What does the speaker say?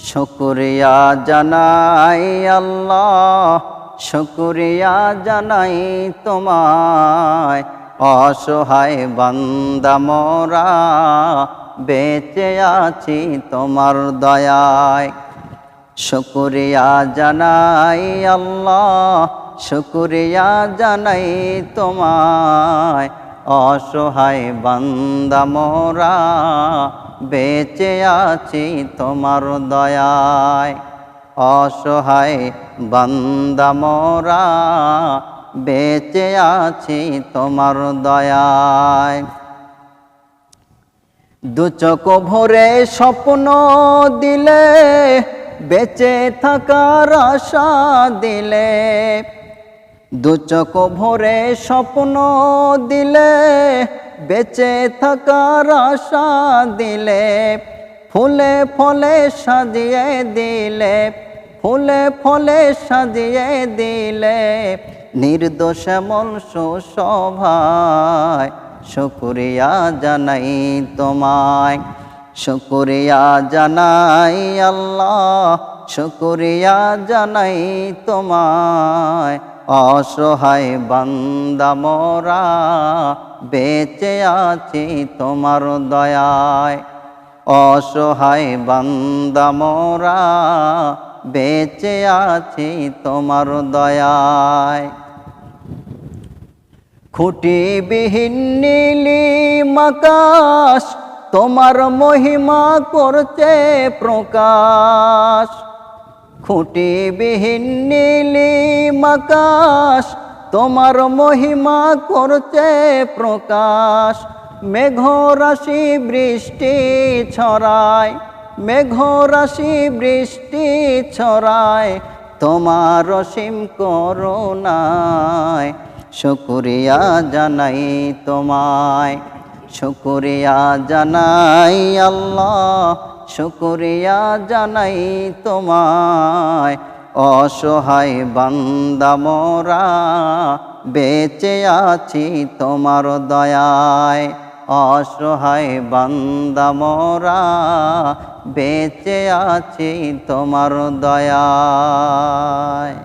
শুকরিয়া জানাই আল্লাহ, শুকরিয়া জানাই তোমায়। অসহায় বান্দা মোরা বেঁচে আছি তোমার দয়ায়। শুকরিয়া জানাই আল্লাহ, শুকরিয়া জানাই তোমায়। অসহায় বান্দা মোরা বেঁচে আছি তোমার দয়ায়। অসহায় বান্দা মোরা বেঁচে আছি তোমার দয়ায়। দু চোখ ভরে স্বপ্ন দিলে, বেঁচে থাকার আশা দিলে। দু চোখ ভরে স্বপ্ন দিলে, বেঁচে থাকার আশা দিলে। ফুলে ফলে সাজিয়ে দিলে, ফুলে ফলে সাজিয়ে দিলে। নির্দোষ এমন সুসভায় শুকরিয়া জানাই তোমায়। শুকরিয়া জানাই আল্লাহ, শুকরিয়া জানাই তোমায়। অসহায় বান্দা মোরা বেঁচে আছি তোমার দয়ায়। অসহায় বান্দা মোরা বেঁচে আছি তোমার দয়ায়। খুঁটিবিহীন নীলিম আকাশ তোমার মহিমা করছে প্রকাশ। খুঁটিবিহীন নীলিম আকাশ তোমার মহিমা করছে প্রকাশ। মেঘরাশি বৃষ্টি ছড়ায়, মেঘরাশি বৃষ্টি ছড়ায় তোমার অসীম করুণায়। শুকরিয়া জানাই তোমায়, শুকরিয়া জানাই আল্লাহ, শুকরিয়া জানাই তোমায়। অসহায় বান্দা মোরা বেঁচে আছি তোমার দয়ায়। অসহায় বান্দা মোরা বেঁচে আছি তোমার দয়ায়।